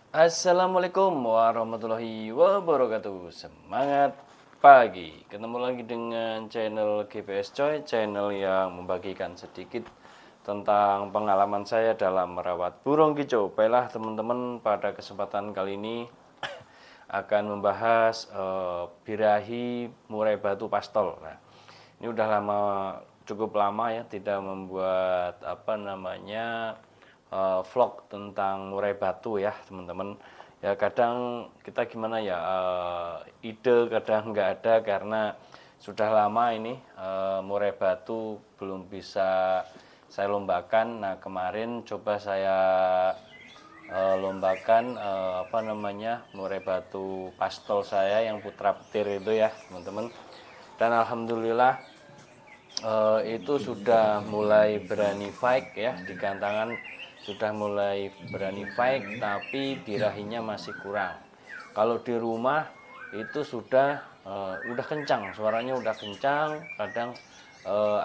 Assalamualaikum warahmatullahi wabarakatuh. Semangat pagi. Ketemu lagi dengan channel GPS Coy, channel yang membagikan sedikit tentang pengalaman saya dalam merawat burung kicau. Baiklah teman-teman, pada kesempatan kali ini akan membahas birahi murai batu pastol. Nah, ini udah cukup lama ya tidak membuat vlog tentang murai batu ya teman-teman. Ya kadang kita gimana ya, ide kadang nggak ada karena sudah lama ini murai batu belum bisa saya lombakan. Nah kemarin coba saya lombakan murai batu pastol saya yang putra petir itu ya teman-teman. Dan alhamdulillah itu sudah mulai berani fight ya di gantangan, sudah mulai berani fight, tapi birahinya masih kurang. Kalau di rumah itu sudah udah kencang, suaranya udah kencang, kadang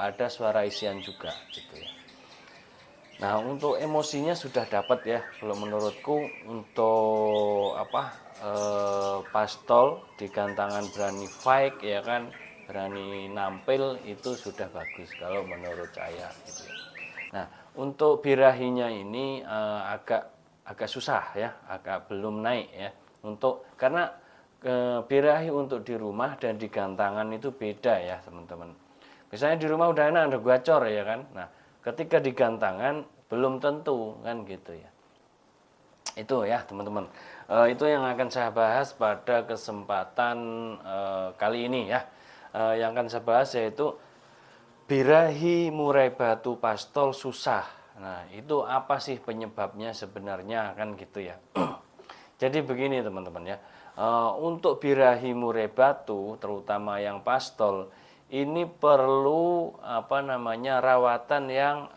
ada suara isian juga gitu ya. Nah untuk emosinya sudah dapat ya, kalau menurutku untuk pastol di gantangan berani fight ya kan, berani nampil, itu sudah bagus kalau menurut saya gitu ya. Nah untuk birahinya ini agak susah ya, agak belum naik ya, karena birahi untuk di rumah dan di gantangan itu beda ya teman-teman. Misalnya di rumah udah enak ada gacor ya kan. Nah ketika di gantangan belum tentu kan gitu ya. Itu ya teman-teman, itu yang akan saya bahas pada kesempatan kali ini ya. Yang akan saya bahas yaitu birahi murai batu pastol susah. Nah itu apa sih penyebabnya sebenarnya kan gitu ya. Jadi begini teman-teman ya, untuk birahi murai batu terutama yang pastol ini perlu rawatan yang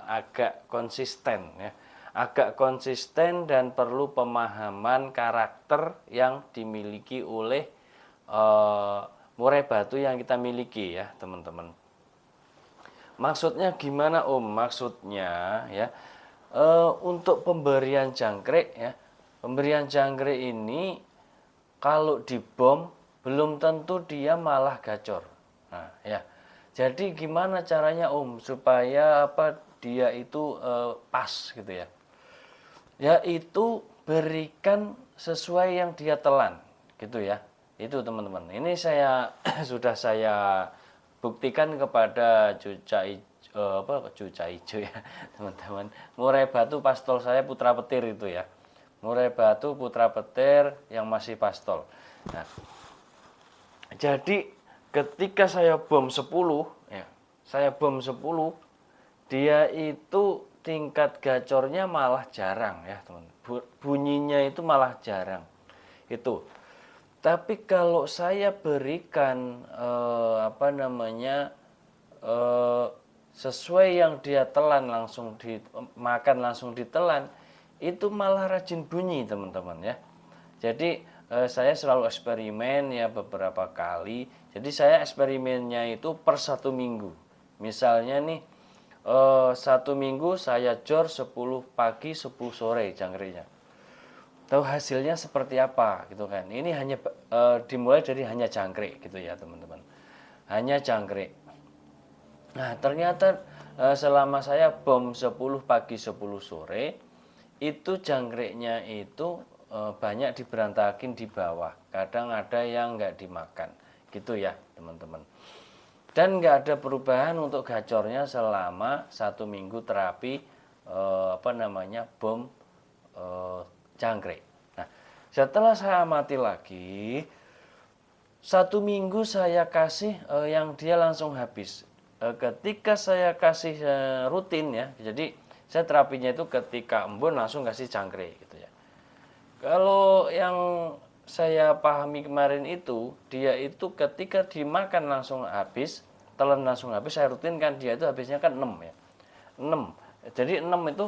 agak konsisten ya, agak konsisten dan perlu pemahaman karakter yang dimiliki oleh murai batu yang kita miliki ya teman-teman. Maksudnya gimana Om? Maksudnya ya, untuk pemberian jangkrik ya, pemberian jangkrik ini kalau dibom belum tentu dia malah gacor. Nah ya, jadi gimana caranya Om supaya dia itu pas gitu ya? Yaitu berikan sesuai yang dia telan gitu ya. Itu teman-teman, ini saya sudah saya buktikan kepada cuca hijau ya teman-teman. Murai batu pastol saya putra petir itu ya, murai batu putra petir yang masih pastol. Nah jadi ketika saya bom 10 ya, saya bom 10, dia itu tingkat gacornya malah jarang ya teman, bunyinya itu malah jarang itu. Tapi kalau saya berikan sesuai yang dia telan, langsung dimakan, langsung ditelan, itu malah rajin bunyi teman-teman ya. Jadi saya selalu eksperimen ya beberapa kali. Jadi saya eksperimennya itu per 1 minggu. Misalnya nih, 1 minggu saya jor 10 pagi 10 sore jangkriknya. Tahu hasilnya seperti apa gitu kan. Ini hanya dimulai dari hanya jangkrik gitu ya teman-teman. Hanya jangkrik. Nah ternyata selama saya bom 10 pagi 10 sore, itu jangkriknya itu banyak diberantakin di bawah. Kadang ada yang nggak dimakan gitu ya teman-teman. Dan nggak ada perubahan untuk gacornya selama 1 minggu terapi bom jangkrik. Nah setelah saya amati lagi, 1 minggu saya kasih yang dia langsung habis. Ketika saya kasih rutin ya, jadi saya terapinya itu ketika embun langsung kasih jangkrik gitu ya. Kalau yang saya pahami kemarin itu, dia itu ketika dimakan langsung habis, telan langsung habis, saya rutinkan dia itu habisnya kan 6 ya. 6. Jadi 6 itu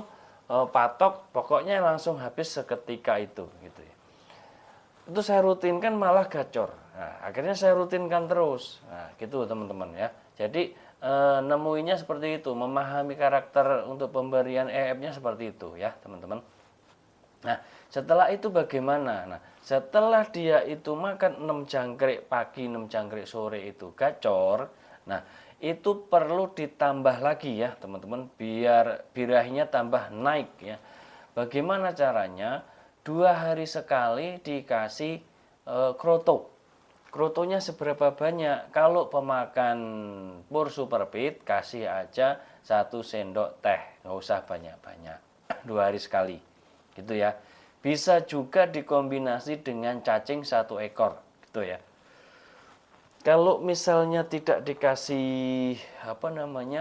patok, pokoknya langsung habis seketika itu gitu ya. Itu saya rutinkan malah gacor. Nah, akhirnya saya rutinkan terus. Nah, gitu teman-teman ya. Jadi nemuinya seperti itu, memahami karakter untuk pemberian EF-nya seperti itu ya, teman-teman. Nah, setelah itu bagaimana? Nah, setelah dia itu makan 6 jangkrik pagi, 6 jangkrik sore itu gacor, nah itu perlu ditambah lagi ya teman-teman, biar birahinya tambah naik ya. Bagaimana caranya? 2 hari sekali dikasih kroto. Krotonya seberapa banyak? Kalau pemakan pur superpit, kasih aja 1 sendok teh, nggak usah banyak-banyak. 2 hari sekali, gitu ya. Bisa juga dikombinasi dengan cacing 1 ekor, gitu ya. Kalau misalnya tidak dikasih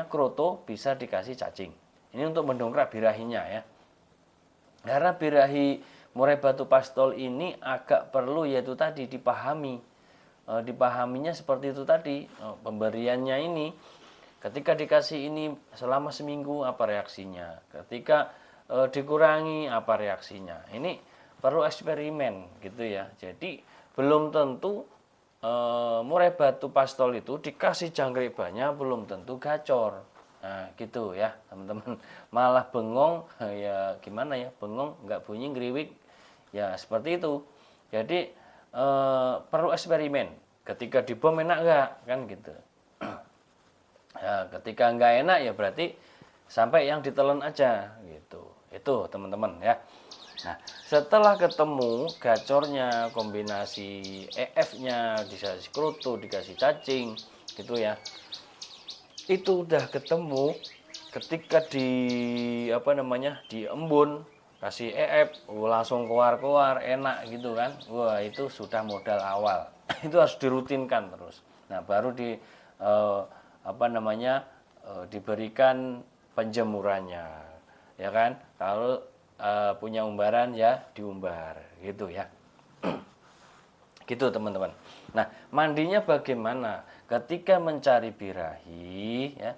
kroto, bisa dikasih cacing. Ini untuk mendongkrak birahinya ya. Karena birahi murai batu pastol ini agak perlu yaitu tadi dipahami. Dipahaminya seperti itu tadi, pemberiannya ini ketika dikasih ini selama seminggu apa reaksinya, ketika dikurangi apa reaksinya. Ini perlu eksperimen gitu ya. Jadi belum tentu murai batu pastol itu dikasih jangkrik banyak belum tentu gacor. Nah gitu ya teman-teman, malah bengong ya gimana ya, bengong nggak bunyi ngeriwik ya seperti itu. Jadi perlu eksperimen, ketika dibom enak nggak kan gitu. Ya, ketika nggak enak ya berarti sampai yang ditelan aja gitu. Itu teman-teman ya. Nah, setelah ketemu gacornya, kombinasi EF-nya, dikasih kroto, dikasih cacing gitu ya. Itu udah ketemu, ketika diembun, kasih EF, langsung keluar-keluar enak gitu kan. Wah, itu sudah modal awal. Itu harus dirutinkan terus. Nah, baru diberikan penjemurannya. Ya kan? Kalau punya umbaran ya diumbar gitu ya. Gitu teman-teman. Nah, mandinya bagaimana? Ketika mencari birahi ya,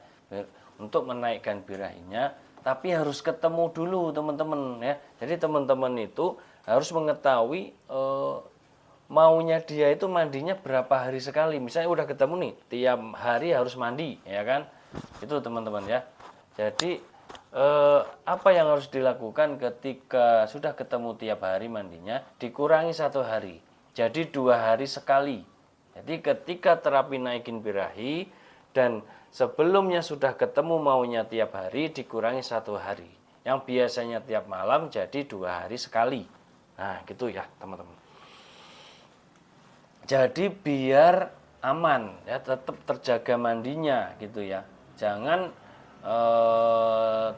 untuk menaikkan birahinya, tapi harus ketemu dulu teman-teman ya. Jadi teman-teman itu harus mengetahui maunya dia itu mandinya berapa hari sekali. Misalnya udah ketemu nih, tiap hari harus mandi ya kan. Itu teman-teman ya. Jadi apa yang harus dilakukan ketika sudah ketemu tiap hari mandinya, dikurangi 1 hari, jadi 2 hari sekali. Jadi ketika terapi naikin birahi dan sebelumnya sudah ketemu maunya tiap hari, dikurangi 1 hari, yang biasanya tiap malam jadi 2 hari sekali. Nah gitu ya teman-teman. Jadi biar aman ya, tetap terjaga mandinya gitu ya. Jangan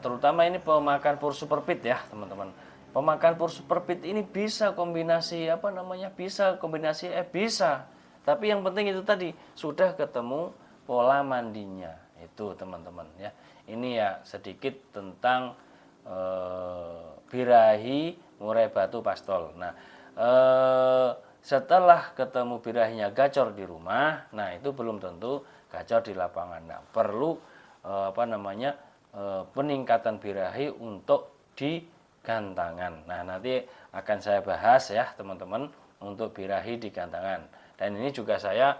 terutama ini pemakan pur superpit ya teman-teman. Pemakan pur superpit ini bisa kombinasi bisa kombinasi bisa. Tapi yang penting itu tadi sudah ketemu pola mandinya itu teman-teman ya. Ini ya sedikit tentang birahi murai batu pastol. Nah setelah ketemu birahinya gacor di rumah, nah itu belum tentu gacor di lapangan. Nah perlu peningkatan birahi untuk di gantangan. Nah nanti akan saya bahas ya teman-teman untuk birahi di gantangan. Dan ini juga saya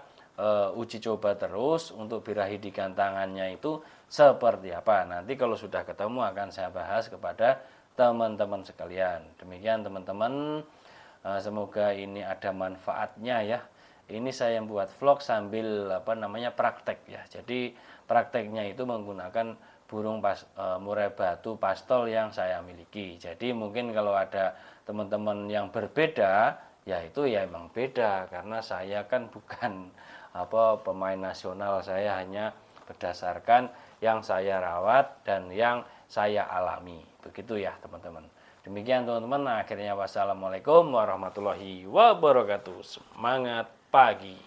uji coba terus untuk birahi di gantangannya itu seperti apa. Nanti kalau sudah ketemu akan saya bahas kepada teman-teman sekalian. Demikian teman-teman, semoga ini ada manfaatnya ya. Ini saya buat vlog sambil praktek ya. Jadi prakteknya itu menggunakan burung murai batu pastol yang saya miliki. Jadi mungkin kalau ada teman-teman yang berbeda, ya itu ya emang beda karena saya kan bukan pemain nasional, saya hanya berdasarkan yang saya rawat dan yang saya alami. Begitu ya teman-teman. Demikian teman-teman, akhirnya wassalamualaikum warahmatullahi wabarakatuh. Semangat pagi.